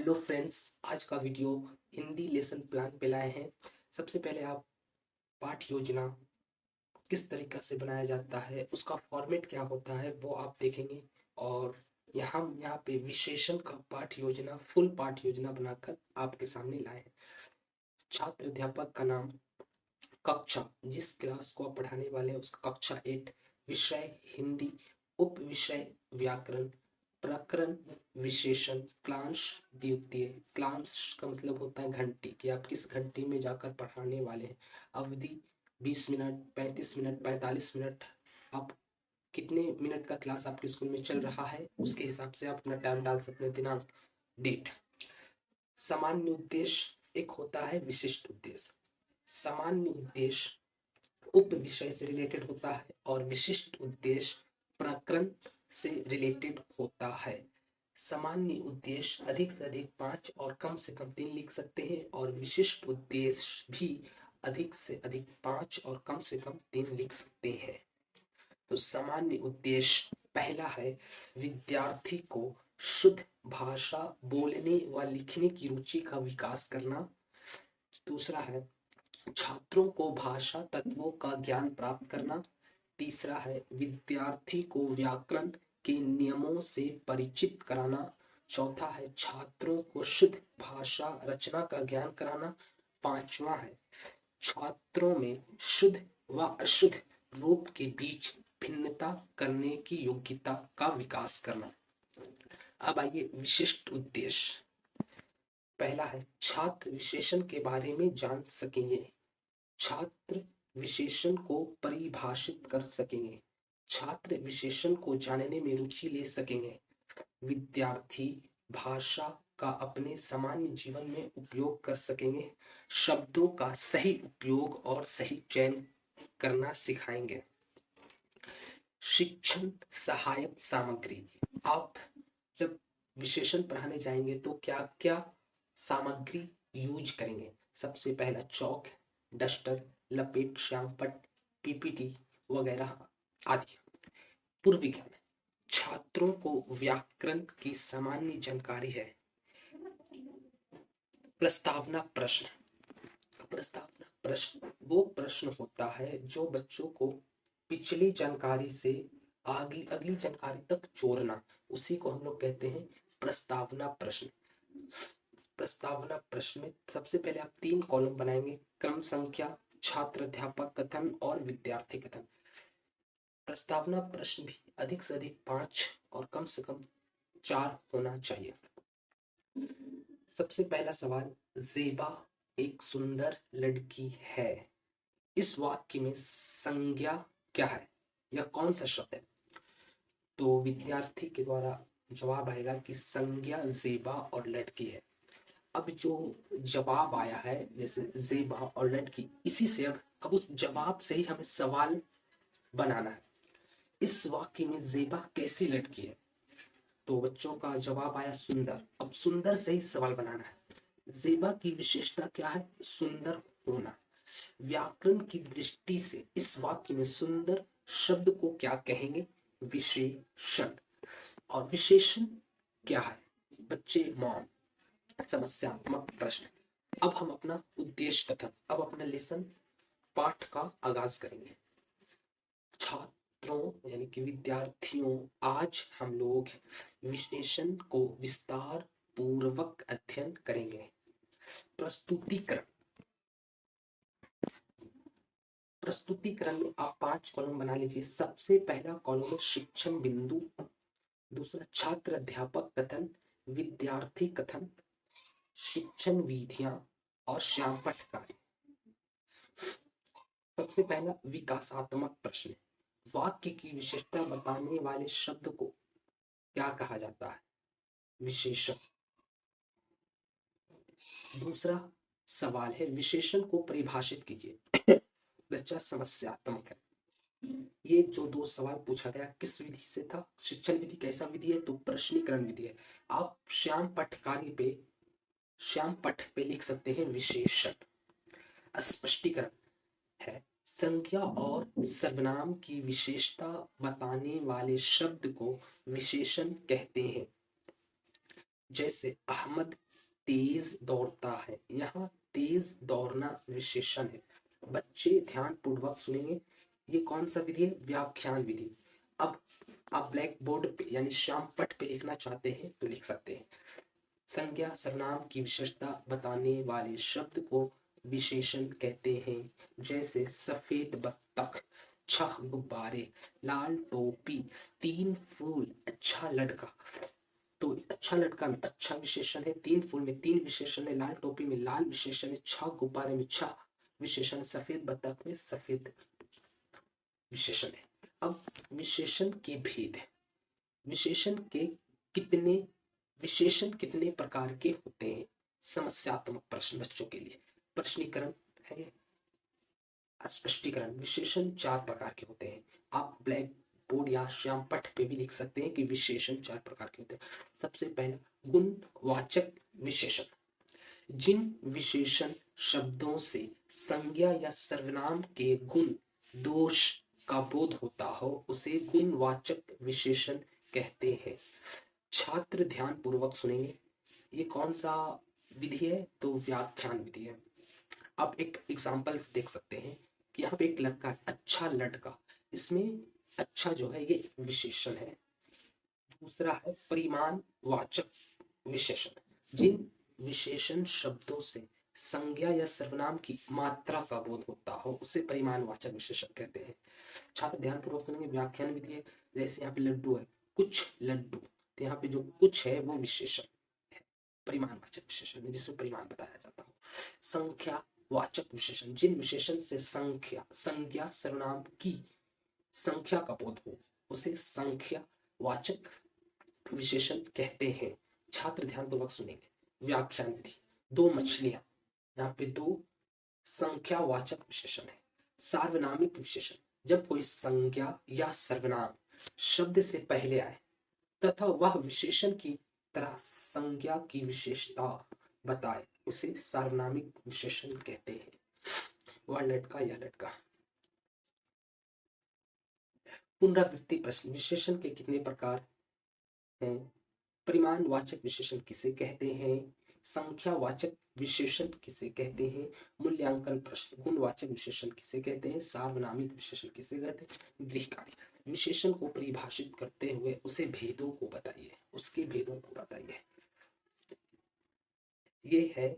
Hello friends, आज का video Hindi lesson plan पे लाए हैं। सबसे पहले आप पाठ योजना किस तरीक़ा से बनाया जाता है, उसका फॉर्मेट क्या होता है वो आप देखेंगे। और यहाँ पे विशेषण का पाठ योजना, फुल पाठ योजना बनाकर आपके सामने लाए हैं। छात्र अध्यापक का नाम, कक्षा जिस क्लास को आप पढ़ाने वाले हैं उसका कक्षा 8, विषय हिंदी, उप विषय व्याकरण, प्रकरण विशेषण, क्लांश द्वितीय। क्लांश का मतलब होता है घंटी, कि आप किस घंटी में जाकर पढ़ाने वाले हैं। अवधि 20 मिनट, 35 मिनट, 45 मिनट। आप कितने मिनट का क्लास आपके स्कूल में चल रहा है उसके हिसाब से आप अपना टाइम डाल सकते हैं, दिनांक, डेट। सामान्य उद्देश्य एक होता है विशिष्ट उद्देश्य। सामान्य उद्देश्य उप विषय से रिलेटेड होता है और विशिष्ट उद्देश्य प्रकरण से रिलेटेड होता है। सामान्य उद्देश्य अधिक से अधिक 5 और कम से कम 3 लिख सकते हैं, और विशिष्ट उद्देश्य भी अधिक से अधिक 5 और कम से कम 3 लिख सकते हैं। तो सामान्य उद्देश्य पहला है विद्यार्थी को शुद्ध भाषा बोलने व लिखने की रुचि का विकास करना। दूसरा है छात्रों को भाषा तत्वों का ज्ञान प्राप्त करना। तीसरा है विद्यार्थी को व्याकरण के नियमों से परिचित कराना। चौथा है छात्रों को शुद्ध भाषा रचना का ज्ञान कराना। पांचवा है छात्रों में शुद्ध व अशुद्ध रूप के बीच भिन्नता करने की योग्यता का विकास करना। अब आइए विशिष्ट उद्देश्य। पहला है छात्र विशेषण के बारे में जान सकेंगे। छात्र विशेषण को परिभाषित कर सकेंगे। छात्र विशेषण को जानने में रुचि ले सकेंगे। विद्यार्थी भाषा का अपने सामान्य जीवन में उपयोग कर सकेंगे। शब्दों का सही उपयोग और सही चयन करना सिखाएंगे। शिक्षण सहायक सामग्री, आप जब विशेषण पढ़ाने जाएंगे तो क्या क्या सामग्री यूज करेंगे। सबसे पहला चौक, डस्टर, लपेट, श्यामपट्ट, पीपीटी वगैरह आदि। पूर्व विज्ञान, छात्रों को व्याकरण की सामान्य जानकारी है। प्रस्तावना प्रश्न, प्रस्तावना प्रश्न वो प्रश्न होता है जो बच्चों को पिछली जानकारी से अगली जानकारी तक जोड़ना, उसी को हम लोग कहते हैं प्रस्तावना प्रश्न। प्रस्तावना प्रश्न में सबसे पहले आप 3 कॉलम बनाएंगे, क्रम संख्या, छात्र अध्यापक कथन और विद्यार्थी कथन। प्रस्तावना प्रश्न भी अधिक से अधिक 5 और कम से कम 4 होना चाहिए। सबसे पहला सवाल, ज़ेबा एक सुंदर लड़की है। इस वाक्य में संज्ञा क्या है या कौन सा शब्द है। तो विद्यार्थी के द्वारा जवाब आएगा कि संज्ञा ज़ेबा और लड़की है। अब जो जवाब आया है जैसे ज़ेबा और लड़की, इसी से अब उस जवाब से ही हमें सवाल बनाना है। इस वाक्य में ज़ेबा कैसी लड़की है, तो बच्चों का जवाब आया सुंदर। अब सुंदर से ही सवाल बनाना है। ज़ेबा की विशेषता क्या है, सुंदर होना। व्याकरण की दृष्टि से इस वाक्य में सुंदर शब्द को क्या कहेंगे, विशेषण। और विशेषण क्या है बच्चे, मौन। समस्यात्मक प्रश्न। अब हम अपना उद्देश्य कथन, अब अपना लेसन पाठ का आगाज करेंगे। छात्रों यानी कि विद्यार्थियों, आज हम लोग विशेषण को विस्तार पूर्वक अध्ययन करेंगे। प्रस्तुतिकरण, प्रस्तुतिकरण में आप 5 कॉलम बना लीजिए। सबसे पहला कॉलम है शिक्षण बिंदु, दूसरा छात्र अध्यापक कथन, विद्यार्थी कथन, शिक्षण विधियां और श्यामपट्ट कार्य। सबसे पहला विकासात्मक प्रश्न, वाक्य की विशेषता बताने वाले शब्द को क्या कहा जाता है, विशेषण। दूसरा सवाल है विशेषण को परिभाषित कीजिए। बच्चा समस्यात्मक है। ये जो 2 सवाल पूछा गया किस विधि से था, शिक्षण विधि कैसा विधि है, तो प्रश्नीकरण विधि है। आप श्यामपट्ट कार्य पे, श्यामपट्ट पे लिख सकते हैं विशेषण। स्पष्टीकरण है संज्ञा और सर्वनाम की विशेषता बताने वाले शब्द को विशेषण कहते हैं। जैसे अहमद तेज दौड़ता है। यहाँ तेज दौड़ना विशेषण है। बच्चे ध्यान पूर्वक सुनेंगे। ये कौन सा विधि है? व्याख्यान विधि। अब आप ब्लैक बोर्ड पे यानी श्याम पट पे लिखना चाहते हैं तो लिख सकते हैं। संज्ञा सर्वनाम की विशेषता बताने वाले शब्द को विशेषण कहते हैं। जैसे सफेद बत्तख, 6 गुब्बारे, लाल टोपी, 3 फूल, अच्छा लड़का। तो अच्छा लड़का में अच्छा विशेषण है, 3 फूल में 3 विशेषण है, लाल टोपी में लाल विशेषण है, 6 गुब्बारे में 6 विशेषण है, सफेद बत्तख में सफेद विशेषण है। अब विशेषण के भेद है। विशेषण के कितने विशेषण कितने प्रकार के होते हैं? समस्यात्मक प्रश्न बच्चों के लिए प्रश्नीकरण है। स्पष्टीकरण। विशेषण 4 प्रकार के होते हैं। आप ब्लैक बोर्ड या श्याम पट पे भी लिख सकते हैं कि विशेषण 4 प्रकार के होते हैं। सबसे पहला गुणवाचक विशेषण। जिन विशेषण शब्दों से संज्ञा या सर्वनाम के गुण दोष का बोध होता हो उसे गुणवाचक विशेषण कहते हैं। छात्र ध्यान पूर्वक सुनेंगे। ये कौन सा विधि है? तो व्याख्यान विधि है। आप एक एग्जाम्पल्स देख सकते हैं कि यहाँ पे एक लड़का है, अच्छा लड़का। इसमें अच्छा जो है ये विशेषण है। दूसरा है परिमाणवाचक विशेषण। जिन विशेषण शब्दों से संज्ञा या सर्वनाम की मात्रा का बोध होता हो उसे परिमाणवाचक विशेषण कहते हैं। छात्र ध्यान पूर्वक सुनेंगे। व्याख्यान विधि है। जैसे यहाँ पे लड्डू है, कुछ लड्डू, तो यहाँ पे जो कुछ है वो विशेषण है, परिमाणवाचक विशेषण है जिसमें परिमाण बताया जाता हो। संख्या वाचक विशेषण। जिन विशेषण से संख्या संज्ञा सर्वनाम की संख्या का बोध हो उसे संख्या वाचक विशेषण कहते हैं। छात्र ध्यान पूर्वक सुनेंगे। व्याख्यान विधि। 2 मछलियां, यहाँ पे 2 संख्यावाचक विशेषण है। सार्वनामिक विशेषण। जब कोई संज्ञा या सर्वनाम शब्द से पहले आए तथा वह विशेषण की तरह संज्ञा की विशेषता बताए उसे सार्वनामिक विशेषण कहते हैं। वह लड़का या लड़का। पुनरावृत्ति प्रश्न। विशेषण के कितने प्रकार हैं? परिमाणवाचक विशेषण किसे कहते हैं? संख्यावाचक विशेषण किसे कहते हैं? मूल्यांकन प्रश्न। गुणवाचक विशेषण किसे कहते हैं? सार्वनामिक विशेषण किसे कहते हैं? गृहकार्य। विशेषण को परिभाषित करते हुए उसे भेदों को बताइए, उसके भेदों को बताइए। ये है